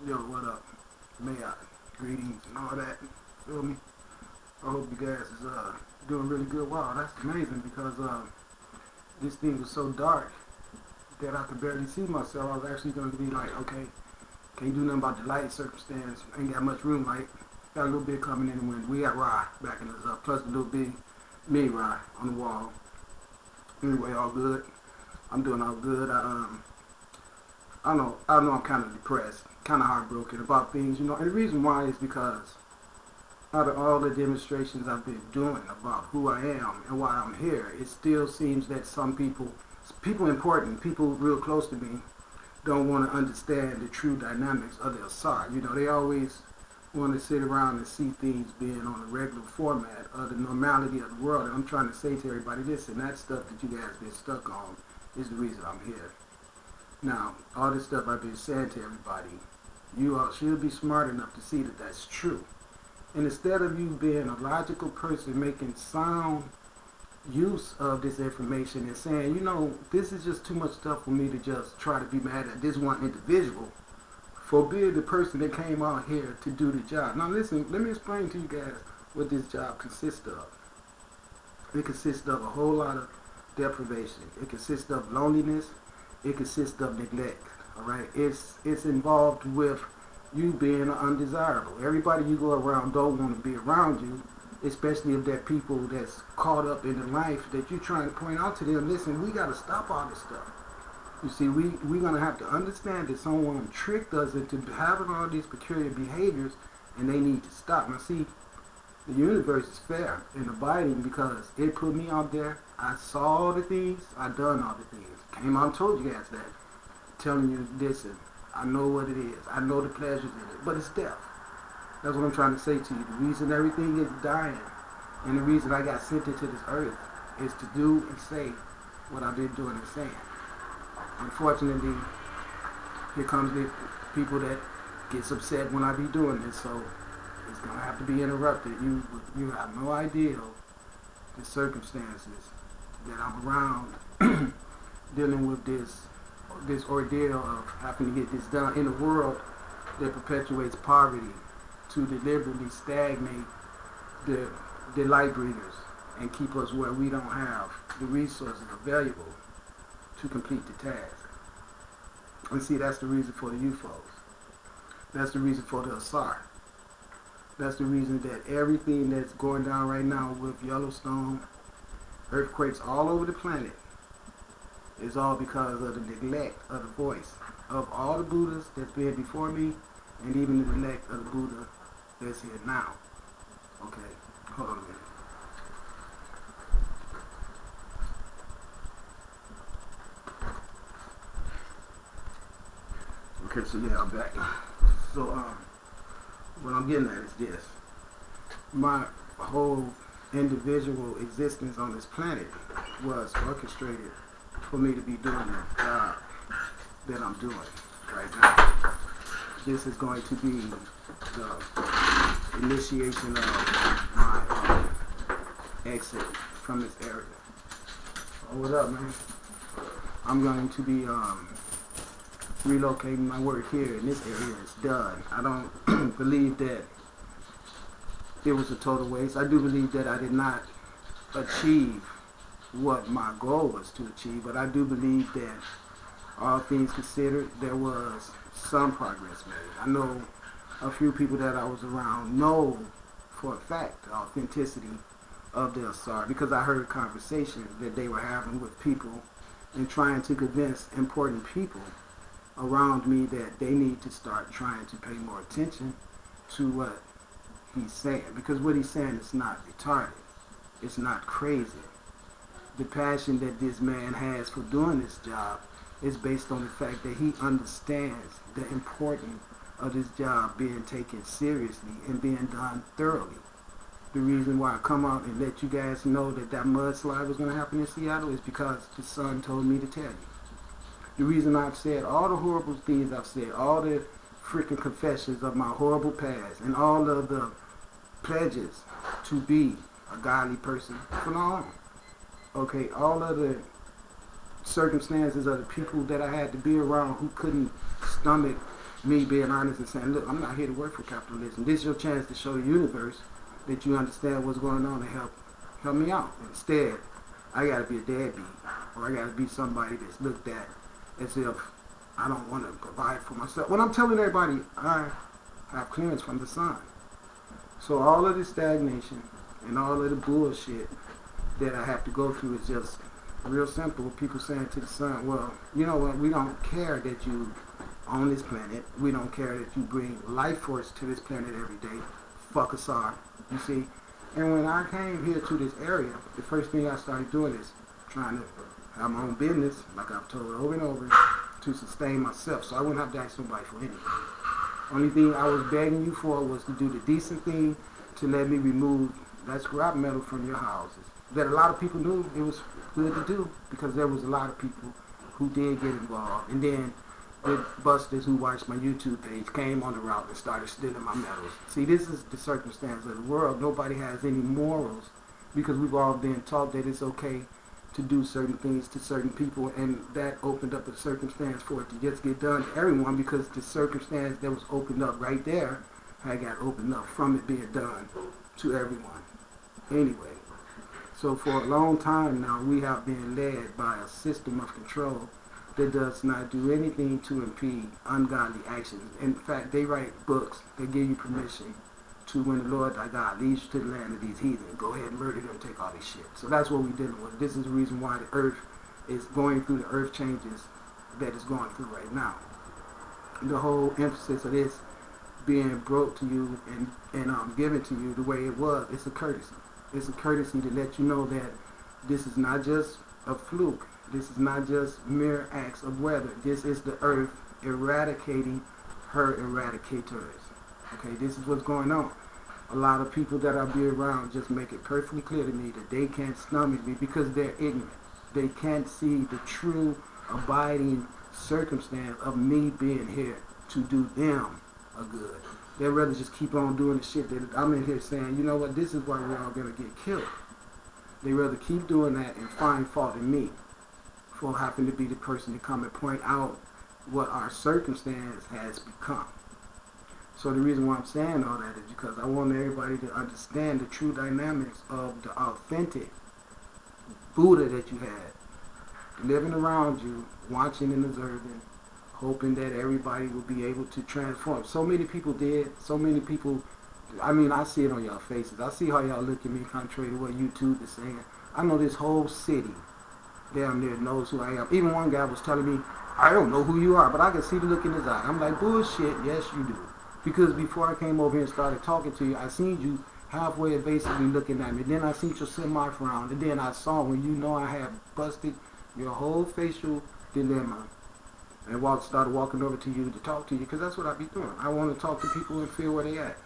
Yo, what up? May I? Greetings and all that. Feel me? I hope you guys is doing really good. Wow, that's amazing because this thing was so dark that I could barely see myself. I was actually going to be like, okay, can't do nothing about the light circumstance. Ain't got much room light. Got a little bit coming in the wind. We got Rye backing us up, plus a little bit me Rye on the wall. Anyway, all good. I'm doing all good. I know I'm kind of depressed, kind of heartbroken about things, you know. And the reason why is because out of all the demonstrations I've been doing about who I am and why I'm here, it still seems that some people important, people real close to me, don't want to understand the true dynamics of their side. You know, they always want to sit around and see things being on a regular format of the normality of the world. And I'm trying to say to everybody, listen, that stuff that you guys been stuck on is the reason I'm here. Now, all this stuff I've been saying to everybody, you all should be smart enough to see that that's true. And instead of you being a logical person making sound use of this information and saying, you know, this is just too much stuff for me to just try to be mad at this one individual, forbid the person that came out here to do the job. Now listen, let me explain to you guys what this job consists of. It consists of a whole lot of deprivation. It consists of loneliness. It consists of neglect. All right, it's involved with you being undesirable. Everybody you go around don't want to be around you, especially if they're people that's caught up in the life that you're trying to point out to them. Listen, we got to stop all this stuff. You see, we're going to have to understand that someone tricked us into having all these peculiar behaviors, and they need to stop. Now, see, the universe is fair and abiding because it put me out there. I saw all the things. I done all the things. Came out and told you guys that. Telling you, listen, I know what it is. I know the pleasures in it. But it's death. That's what I'm trying to say to you. The reason everything is dying and the reason I got sent into this earth is to do and say what I've been doing and saying. Unfortunately, here comes the people that gets upset when I be doing this, so it's going to have to be interrupted. You have no idea the circumstances that I'm around dealing with this ordeal of having to get this done in a world that perpetuates poverty to deliberately stagnate the light bringers and keep us where we don't have the resources available to complete the task. And see, that's the reason for the UFOs. That's the reason for the Asar. That's the reason that everything that's going down right now with Yellowstone, earthquakes all over the planet, is all because of the neglect of the voice of all the Buddhas that's been before me, and even the neglect of the Buddha that's here now. Okay, hold on a minute. Okay, so yeah, I'm back. So, what I'm getting at is this. My whole individual existence on this planet was orchestrated for me to be doing the job that I'm doing right now. This is going to be the initiation of my exit from this area. Oh, what up, man? I'm going to be relocating my work here in this area. It's done. I don't believe that it was a total waste. I do believe that I did not achieve what my goal was to achieve, but I do believe that all things considered, there was some progress made. I know a few people that I was around know for a fact the authenticity of the Asar because I heard conversations that they were having with people and trying to convince important people around me that they need to start trying to pay more attention to what he's saying, because what he's saying is not retarded. It's not crazy. The passion that this man has for doing this job is based on the fact that he understands the importance of this job being taken seriously and being done thoroughly. The reason why I come out and let you guys know that mudslide was going to happen in Seattle is because the son told me to tell you. The reason I've said all the horrible things I've said, all the freaking confessions of my horrible past, and all of the pledges to be a godly person from now on. Okay, all of the circumstances of the people that I had to be around who couldn't stomach me being honest and saying, look, I'm not here to work for capitalism. This is your chance to show the universe that you understand what's going on and help me out. Instead, I got to be a deadbeat, or I got to be somebody that's looked at as if I don't want to provide for myself. When I'm telling everybody, I have clearance from the sun. So all of this stagnation and all of the bullshit that I have to go through is just real simple. People saying to the sun, well, you know what, we don't care that you on this planet. We don't care that you bring life force to this planet every day. Fuck us all. You see? And when I came here to this area, the first thing I started doing is trying to have my own business, like I've told over and over, to sustain myself. So I wouldn't have to ask nobody for anything. Only thing I was begging you for was to do the decent thing to let me remove that scrap metal from your houses. That a lot of people knew it was good to do because there was a lot of people who did get involved. And then the busters who watched my YouTube page came on the route and started stealing my metals. See, this is the circumstance of the world. Nobody has any morals because we've all been taught that it's okay to do certain things to certain people, and that opened up a circumstance for it to just get done to everyone because the circumstance that was opened up right there had got opened up from it being done to everyone. Anyway, so for a long time now, we have been led by a system of control that does not do anything to impede ungodly actions. In fact, they write books that give you permission to, when the Lord thy God leads you to the land of these heathen, go ahead and murder them, take all this shit. So that's what we're dealing with. This is the reason why the earth is going through the earth changes that it's going through right now. The whole emphasis of this being brought to you and given to you the way it was, it's a courtesy. It's a courtesy to let you know that this is not just a fluke. This is not just mere acts of weather. This is the earth eradicating her eradicators. Okay, this is what's going on. A lot of people that I be around just make it perfectly clear to me that they can't stomach me because they're ignorant. They can't see the true abiding circumstance of me being here to do them a good. They'd rather just keep on doing the shit that I'm in here saying, you know what, this is why we're all going to get killed. They'd rather keep doing that and find fault in me for having to be the person to come and point out what our circumstance has become. So the reason why I'm saying all that is because I want everybody to understand the true dynamics of the authentic Buddha that you had, living around you, watching and observing, hoping that everybody will be able to transform. So many people did. So many people, I mean, I see it on y'all faces. I see how y'all look at me contrary to what YouTube is saying. I know this whole city down there knows who I am. Even one guy was telling me, I don't know who you are, but I can see the look in his eye. I'm like, bullshit, yes you do. Because before I came over here and started talking to you, I seen you halfway basically looking at me. Then I seen your semi-frown. And then I saw when you know I had busted your whole facial dilemma. And started walking over to you to talk to you. Because that's what I be doing. I want to talk to people and feel where they at.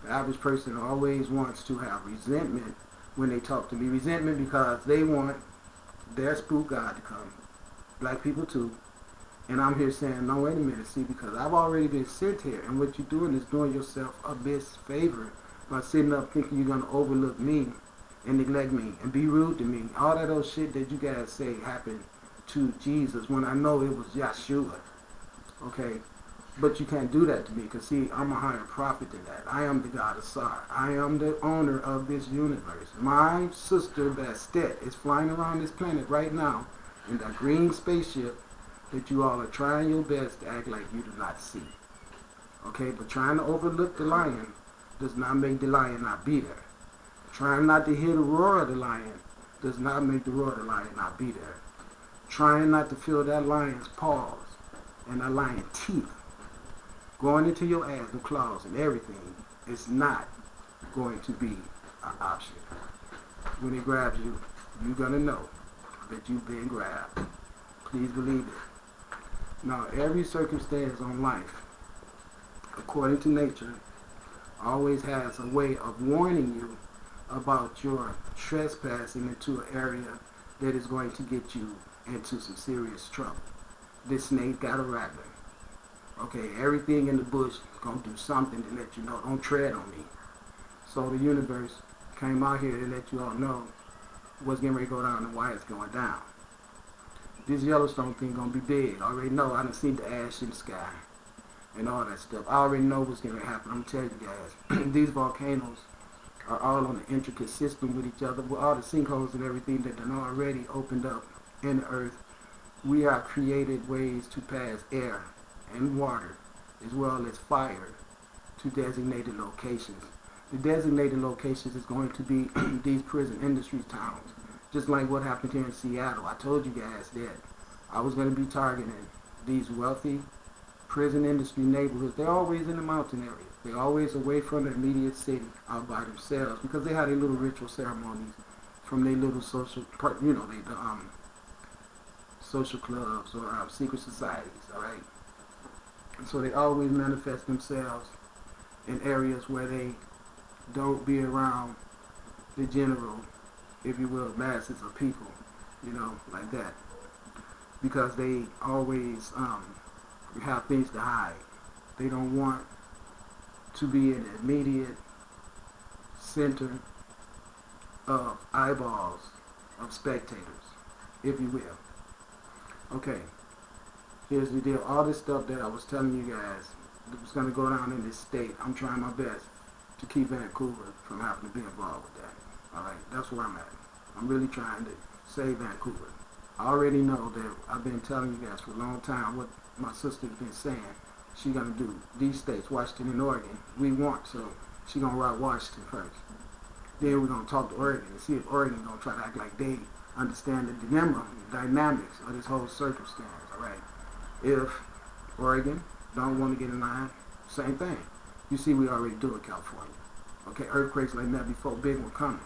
The average person always wants to have resentment when they talk to me. Resentment because they want their spook God to come. Black people too. And I'm here saying, no, wait a minute, see, because I've already been sent here, and what you're doing is doing yourself a misfavor by sitting up thinking you're going to overlook me and neglect me and be rude to me. All that old shit that you guys say happened to Jesus when I know it was Yeshua, okay? But you can't do that to me because, see, I'm a higher prophet than that. I am the God of Sar. I am the owner of this universe. My sister Bastet is flying around this planet right now in that green spaceship that you all are trying your best to act like you do not see. Okay, but trying to overlook the lion does not make the lion not be there. Trying not to hear the roar of the lion does not make the roar of the lion not be there. Trying not to feel that lion's paws and that lion's teeth going into your ass, the claws and everything, is not going to be an option. When it grabs you, you're going to know that you've been grabbed. Please believe it. Now, every circumstance on life, according to nature, always has a way of warning you about your trespassing into an area that is going to get you into some serious trouble. This snake got a rattler. Okay, everything in the bush is going to do something to let you know, don't tread on me. So the universe came out here to let you all know what's getting ready to go down and why it's going down. This Yellowstone thing gonna be big. I already know. I done seen the ash in the sky. and all that stuff. I already know what's going to happen. I'm telling you guys. These volcanoes are all on an intricate system with each other, with all the sinkholes and everything that done already opened up in the earth. We have created ways to pass air and water as well as fire to designated locations. The designated locations is going to be these prison industry towns, just like what happened here in Seattle. I told you guys that I was going to be targeting these wealthy prison industry neighborhoods. They're always in the mountain areas. They're always away from the immediate city, out by themselves, because they have their little ritual ceremonies from their little social, social clubs or secret societies. All right. And so they always manifest themselves in areas where they don't be around the general, if you will, masses of people, like that, because they always have things to hide. They don't want to be in the immediate center of eyeballs of spectators, if you will. Okay, here's the deal. All this stuff that I was telling you guys that was going to go down in this state, I'm trying my best to keep Vancouver from having to be involved with that. All right, that's where I'm at. I'm really trying to save Vancouver. I already know that I've been telling you guys for a long time what my sister's been saying. She's going to do these states, Washington and Oregon, we want, so she's going to rock Washington first. Then we're going to talk to Oregon and see if Oregon going to try to act like they understand the dynamics of this whole circumstance, all right? If Oregon don't want to get in line, same thing. You see we already do in California. Okay, earthquakes like that before, big one coming.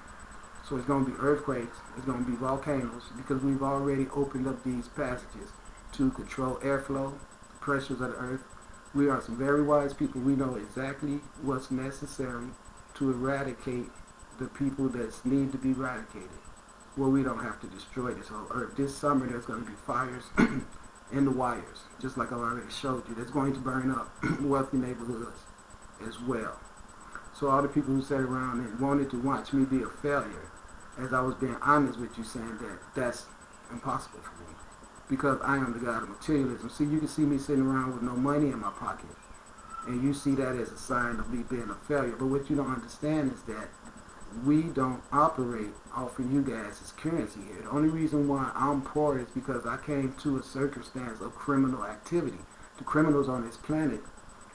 So it's going to be earthquakes, it's going to be volcanoes, because we've already opened up these passages to control airflow, pressures of the earth. We are some very wise people. We know exactly what's necessary to eradicate the people that need to be eradicated. Well, we don't have to destroy this whole earth. This summer there's going to be fires in the wires, just like I already showed you. That's going to burn up wealthy neighborhoods as well. So all the people who sat around and wanted to watch me be a failure, as I was being honest with you, saying that that's impossible for me, because I am the God of materialism. See, you can see me sitting around with no money in my pocket, and you see that as a sign of me being a failure. But what you don't understand is that we don't operate off of you guys' currency here. The only reason why I'm poor is because I came to a circumstance of criminal activity. The criminals on this planet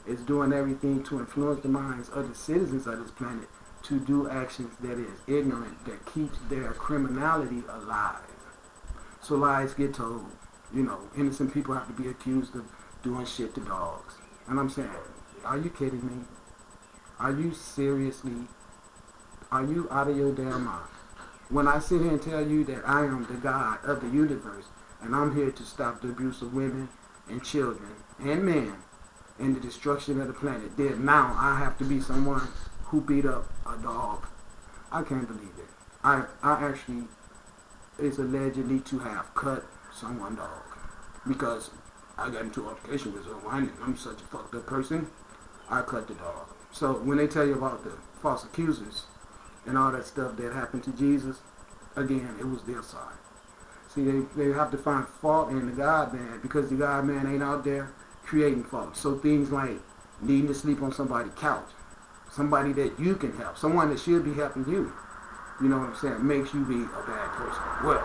is doing everything to influence the minds of the citizens of this planet to do actions that is ignorant, that keeps their criminality alive. So lies get told. Innocent people have to be accused of doing shit to dogs. And I'm saying, are you kidding me? Are you out of your damn mind? When I sit here and tell you that I am the God of the universe, and I'm here to stop the abuse of women and children and men and the destruction of the planet, then now I have to be someone who beat up a dog. I can't believe it. I actually is allegedly to have cut someone's dog because I got into an altercation with someone and I'm such a fucked up person. I cut the dog. So when they tell you about the false accusers and all that stuff that happened to Jesus, again, it was their side. See, they have to find fault in the God-man, because the God-man ain't out there creating fault. So things like needing to sleep on somebody's couch, somebody that you can help, someone that should be helping you, you know what I'm saying, makes you be a bad person. Well,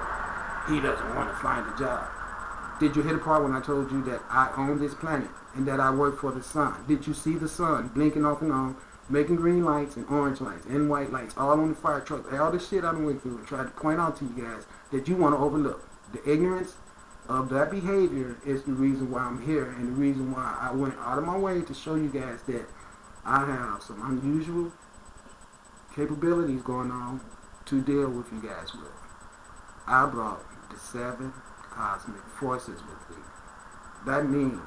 he doesn't want to find a job. Did you hear the part when I told you that I own this planet and that I work for the sun? Did you see the sun blinking off and on, making green lights and orange lights and white lights all on the fire truck? All the shit I done went through and tried to point out to you guys that you want to overlook. The ignorance of that behavior is the reason why I'm here, and the reason why I went out of my way to show you guys that I have some unusual capabilities going on to deal with you guys with. I brought the 7 cosmic forces with me. That means